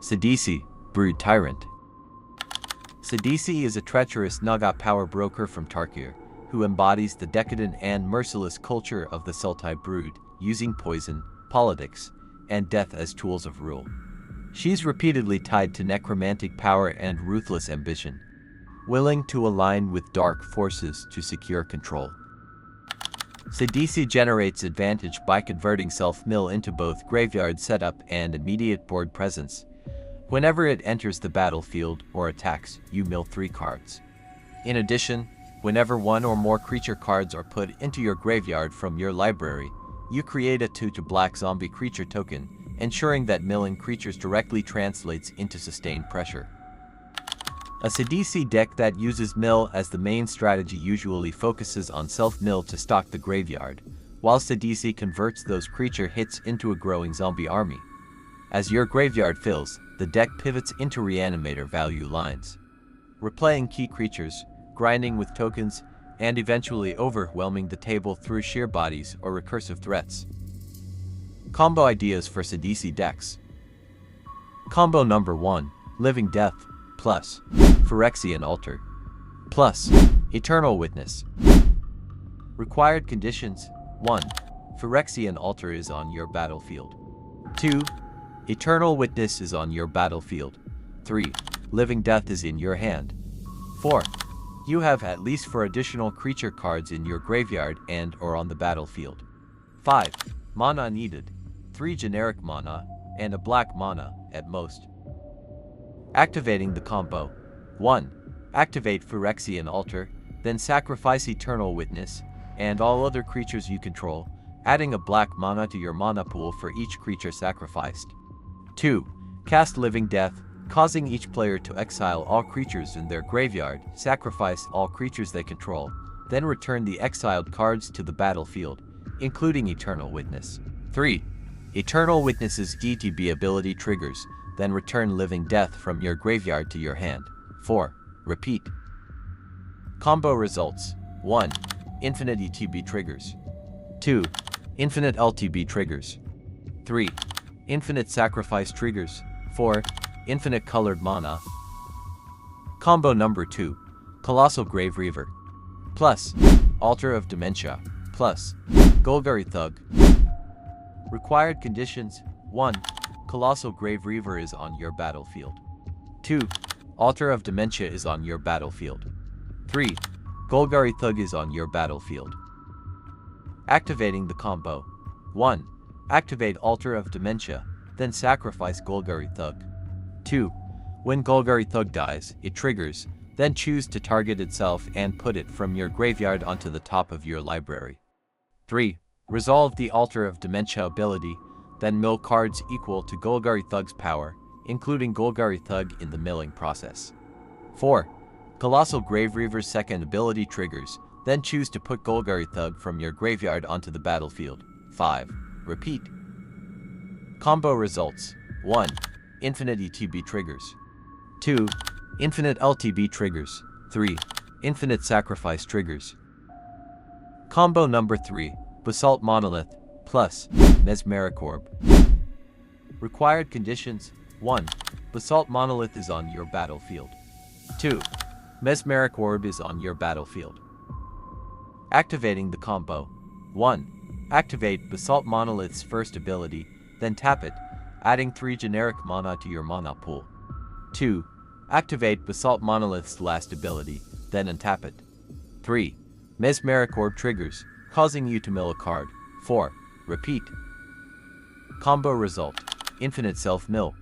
Sidisi, Brood Tyrant. Sidisi is a treacherous Naga power broker from Tarkir, who embodies the decadent and merciless culture of the Sultai brood, using poison, politics, and death as tools of rule. She's repeatedly tied to necromantic power and ruthless ambition, willing to align with dark forces to secure control. Sidisi generates advantage by converting self-mill into both graveyard setup and immediate board presence. Whenever it enters the battlefield or attacks, you mill 3 cards. In addition, whenever one or more creature cards are put into your graveyard from your library, you create a 2-black zombie creature token, ensuring that milling creatures directly translates into sustained pressure. A Sidisi deck that uses mill as the main strategy usually focuses on self-mill to stock the graveyard, while Sidisi converts those creature hits into a growing zombie army. As your graveyard fills, the deck pivots into reanimator value lines, replaying key creatures, grinding with tokens, and eventually overwhelming the table through sheer bodies or recursive threats. Combo ideas for Sidisi decks. Combo number 1, Living Death, plus Phyrexian Altar, plus Eternal Witness. Required conditions: 1. Phyrexian Altar is on your battlefield. 2. Eternal Witness is on your battlefield. 3. Living Death is in your hand. 4. You have at least 4 additional creature cards in your graveyard and or on the battlefield. 5. Mana needed: 3 generic mana, and a black mana, at most. Activating the combo: 1. Activate Phyrexian Altar, then sacrifice Eternal Witness, and all other creatures you control, adding a black mana to your mana pool for each creature sacrificed. 2. Cast Living Death, causing each player to exile all creatures in their graveyard, sacrifice all creatures they control, then return the exiled cards to the battlefield, including Eternal Witness. 3. Eternal Witness's ETB ability triggers, then return Living Death from your graveyard to your hand. 4. Repeat. Combo results: 1. Infinite ETB triggers. 2. Infinite LTB triggers. 3. Infinite Sacrifice triggers. 4. Infinite Colored Mana. Combo number 2, Colossal Grave-Reaver, plus Altar of Dementia, plus Golgari Thug. Required conditions: 1. Colossal Grave-Reaver is on your battlefield. 2. Altar of Dementia is on your battlefield. 3. Golgari Thug is on your battlefield. Activating the combo: 1. Activate Altar of Dementia, then sacrifice Golgari Thug. 2. When Golgari Thug dies, it triggers, then choose to target itself and put it from your graveyard onto the top of your library. 3. Resolve the Altar of Dementia ability, then mill cards equal to Golgari Thug's power, including Golgari Thug in the milling process. 4. Colossal Grave-Reaver's second ability triggers, then choose to put Golgari Thug from your graveyard onto the battlefield. 5. Repeat. Combo results: 1. Infinite ETB triggers. 2. Infinite LTB triggers. 3. Infinite Sacrifice triggers. Combo number 3, Basalt Monolith, plus Mesmeric Orb. Required conditions: 1. Basalt Monolith is on your battlefield. 2. Mesmeric Orb is on your battlefield. Activating the combo: 1. Activate Basalt Monolith's first ability, then tap it, adding 3 generic mana to your mana pool. 2. Activate Basalt Monolith's last ability, then untap it. 3. Mesmeric Orb triggers, causing you to mill a card. 4. Repeat. Combo result: Infinite Self-Mill.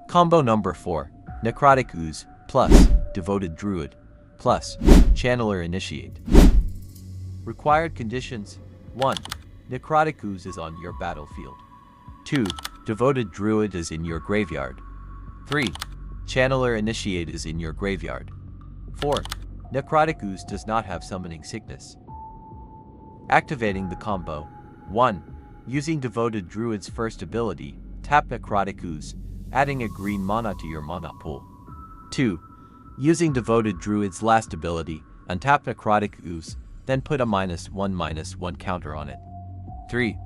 Combo number 4, Necrotic Ooze, plus Devoted Druid, plus Channeler Initiate. Required conditions: 1. Necrotic Ooze is on your battlefield. 2. Devoted Druid is in your graveyard. 3. Channeler Initiate is in your graveyard. 4. Necrotic Ooze does not have summoning sickness. Activating the combo: 1. Using Devoted Druid's first ability, tap Necrotic Ooze, adding a green mana to your mana pool. 2. Using Devoted Druid's last ability, untap Necrotic Ooze, then put a -1/-1 counter on it. 3.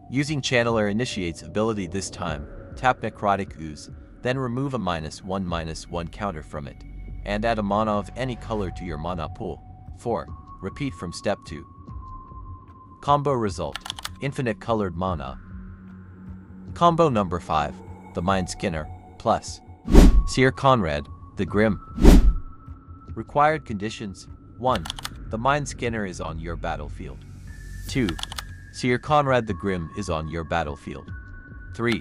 Using Channeler Initiate's ability this time, tap Necrotic Ooze, Then remove a -1/-1 counter from it, and add a mana of any color to your mana pool. 4. Repeat from step 2. Combo result: infinite colored mana. Combo number 5. The Mindskinner plus Syr Konrad, the Grim. Required conditions: 1. The Mindskinner is on your battlefield. 2. Syr Konrad the Grim is on your battlefield. 3.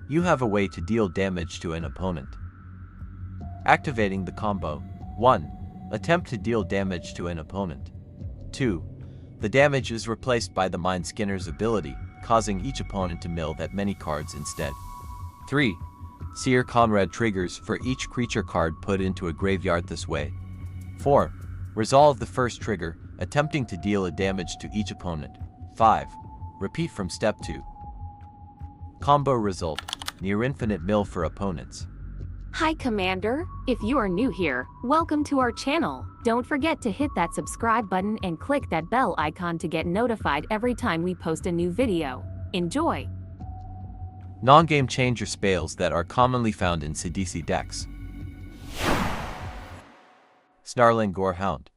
You have a way to deal damage to an opponent. Activating the combo: 1. Attempt to deal damage to an opponent. 2. The damage is replaced by the Mindskinner's ability, causing each opponent to mill that many cards instead. 3. Syr Konrad triggers for each creature card put into a graveyard this way. 4. Resolve the first trigger, attempting to deal a damage to each opponent. 5. Repeat from step 2. Combo result: near infinite mill for opponents. Hi Commander, if you are new here, welcome to our channel. Don't forget to hit that subscribe button and click that bell icon to get notified every time we post a new video. Enjoy! Non-game changer spells that are commonly found in Sidisi decks. Snarling Gorehound.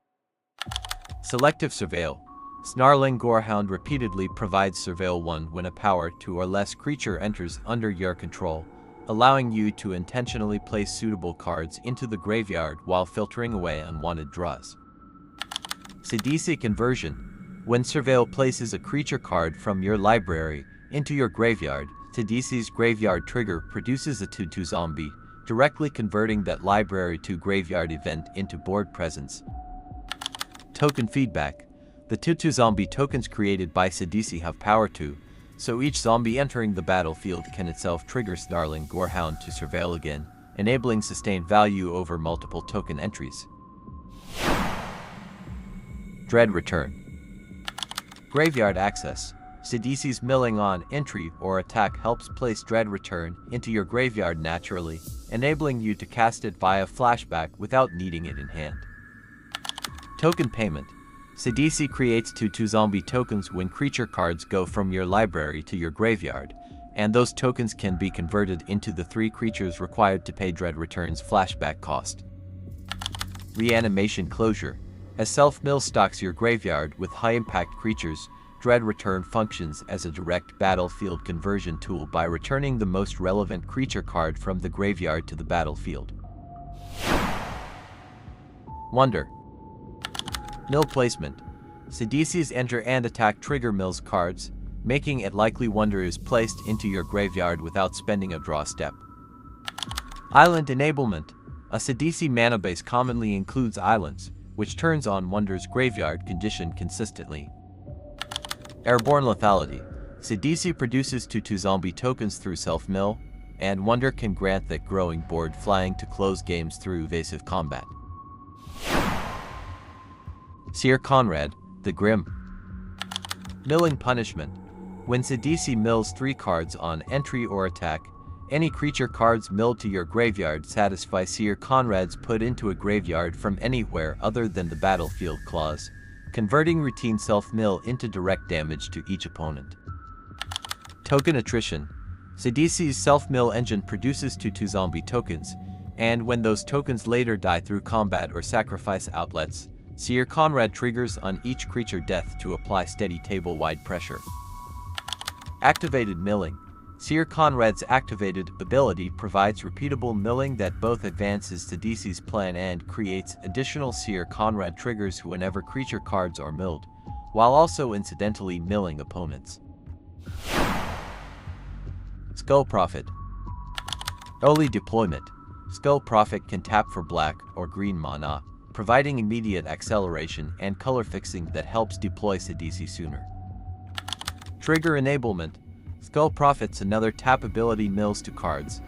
Selective Surveil. Snarling Gorehound repeatedly provides Surveil 1 when a power 2 or less creature enters under your control, allowing you to intentionally place suitable cards into the graveyard while filtering away unwanted draws. Sidisi Conversion. When Surveil places a creature card from your library into your graveyard, Sidisi's graveyard trigger produces a 2/2 zombie, directly converting that library to graveyard event into board presence. Token feedback. The 2/2 zombie tokens created by Sidisi have power 2, so each zombie entering the battlefield can itself trigger Snarling Gorehound to surveil again, enabling sustained value over multiple token entries. Dread Return. Graveyard access. Sidisi's milling on entry or attack helps place Dread Return into your graveyard naturally, enabling you to cast it via flashback without needing it in hand. Token payment. Sidisi creates 2/2 zombie tokens when creature cards go from your library to your graveyard, and those tokens can be converted into the 3 creatures required to pay Dread Return's flashback cost. Reanimation Closure. As self-mill stocks your graveyard with high-impact creatures, Dread Return functions as a direct battlefield conversion tool by returning the most relevant creature card from the graveyard to the battlefield. Wonder. Mill placement. Sidisi's enter and attack trigger mills cards, making it likely Wonder is placed into your graveyard without spending a draw step. Island enablement. A Sidisi mana base commonly includes islands, which turns on Wonder's graveyard condition consistently. Airborne lethality. Sidisi produces 2/2 zombie tokens through self-mill, and Wonder can grant that growing board flying to close games through evasive combat. Syr Konrad, the Grim. Milling punishment. When Sidisi mills 3 cards on entry or attack, any creature cards milled to your graveyard satisfy Syr Konrad's put into a graveyard from anywhere other than the battlefield clause, converting routine self-mill into direct damage to each opponent. Token attrition. Sidisi's self-mill engine produces 2/2 zombie tokens, and when those tokens later die through combat or sacrifice outlets, Syr Konrad triggers on each creature death to apply steady table-wide pressure. Activated milling. Syr Konrad's activated ability provides repeatable milling that both advances Sidisi's plan and creates additional Syr Konrad triggers whenever creature cards are milled, while also incidentally milling opponents. Skull Prophet. Early deployment. Skull Prophet can tap for black or green mana, providing immediate acceleration and color fixing that helps deploy Sidisi sooner. Trigger enablement. Skull Prophet's another tap ability mills 2 cards,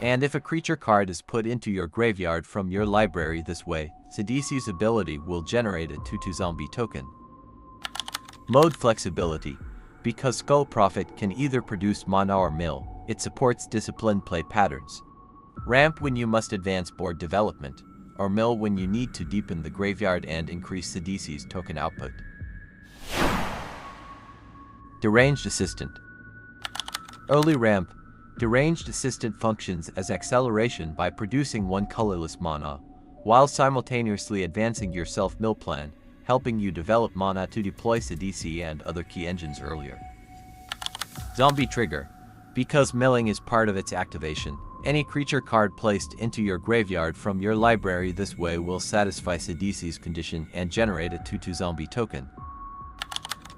and if a creature card is put into your graveyard from your library this way, Sidisi's ability will generate a 2/2 zombie token. Mode flexibility. Because Skull Prophet can either produce mana or mill, it supports disciplined play patterns. Ramp when you must advance board development, or mill when you need to deepen the graveyard and increase Sidisi's token output. Deranged Assistant. Early ramp. Deranged Assistant functions as acceleration by producing one colorless mana, while simultaneously advancing your self-mill plan, helping you develop mana to deploy Sidisi and other key engines earlier. Zombie Trigger. Because milling is part of its activation, any creature card placed into your graveyard from your library this way will satisfy Sidisi's condition and generate a 2/2 zombie token.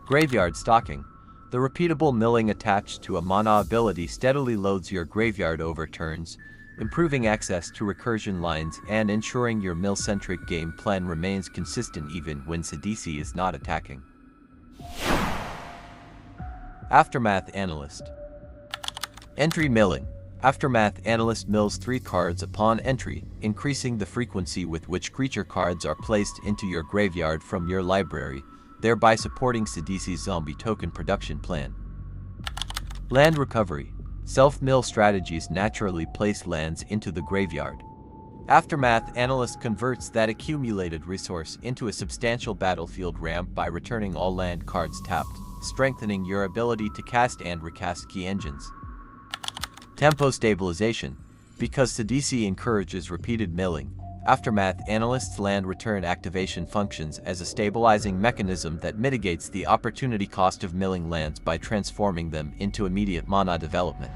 Graveyard Stocking. The repeatable milling attached to a mana ability steadily loads your graveyard over turns, improving access to recursion lines and ensuring your mill-centric game plan remains consistent even when Sidisi is not attacking. Aftermath Analyst. Entry Milling. Aftermath Analyst mills 3 cards upon entry, increasing the frequency with which creature cards are placed into your graveyard from your library, thereby supporting Sidisi's zombie token production plan. Land Recovery. Self-mill strategies naturally place lands into the graveyard. Aftermath Analyst converts that accumulated resource into a substantial battlefield ramp by returning all land cards tapped, strengthening your ability to cast and recast key engines. Tempo Stabilization. Because Sidisi encourages repeated milling, Aftermath Analyst's land return activation functions as a stabilizing mechanism that mitigates the opportunity cost of milling lands by transforming them into immediate mana development.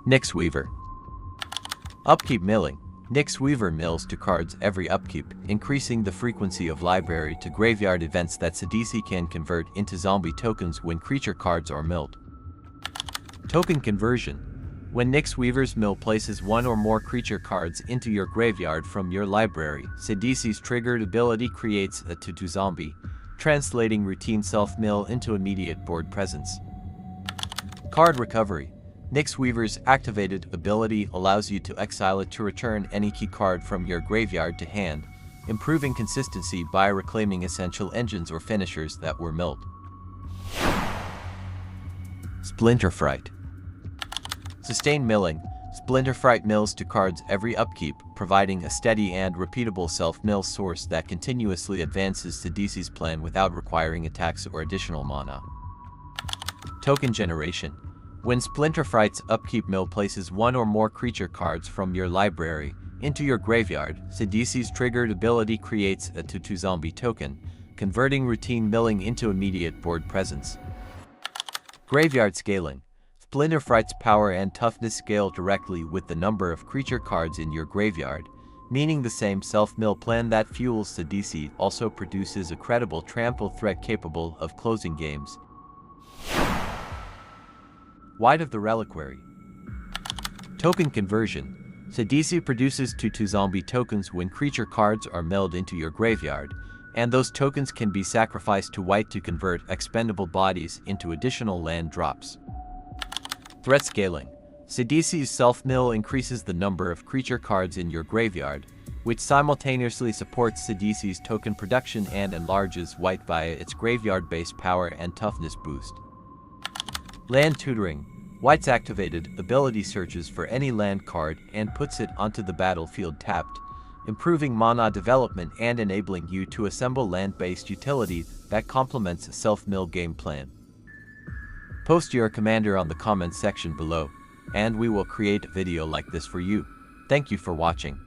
Nyx Weaver. Upkeep Milling. Nyx Weaver mills 2 cards every upkeep, increasing the frequency of library to graveyard events that Sidisi can convert into zombie tokens when creature cards are milled. Token Conversion. When Nyx Weaver's mill places 1 or more creature cards into your graveyard from your library, Sidisi's triggered ability creates a 2/2 zombie, translating routine self-mill into immediate board presence. Card Recovery. Nyx Weaver's activated ability allows you to exile it to return any key card from your graveyard to hand, improving consistency by reclaiming essential engines or finishers that were milled. Splinterfright. Sustained Milling. Splinterfright mills 2 cards every upkeep, providing a steady and repeatable self-mill source that continuously advances Sidisi's plan without requiring attacks or additional mana. Token Generation. When Splinterfright's upkeep mill places 1 or more creature cards from your library into your graveyard, Sidisi's triggered ability creates a 2/2 zombie token, converting routine milling into immediate board presence. Graveyard Scaling. Splinterfright's power and toughness scale directly with the number of creature cards in your graveyard, meaning the same self-mill plan that fuels Sidisi also produces a credible trample threat capable of closing games. Wide of the Reliquary. Token Conversion. Sidisi produces 2/2 zombie tokens when creature cards are milled into your graveyard, and those tokens can be sacrificed to white to convert expendable bodies into additional land drops. Threat Scaling. Sidisi's self-mill increases the number of creature cards in your graveyard, which simultaneously supports Sidisi's token production and enlarges white via its graveyard-based power and toughness boost. Land Tutoring. White's activated ability searches for any land card and puts it onto the battlefield tapped, improving mana development and enabling you to assemble land-based utility that complements a self-mill game plan. Post your commander on the comments section below, and we will create a video like this for you. Thank you for watching.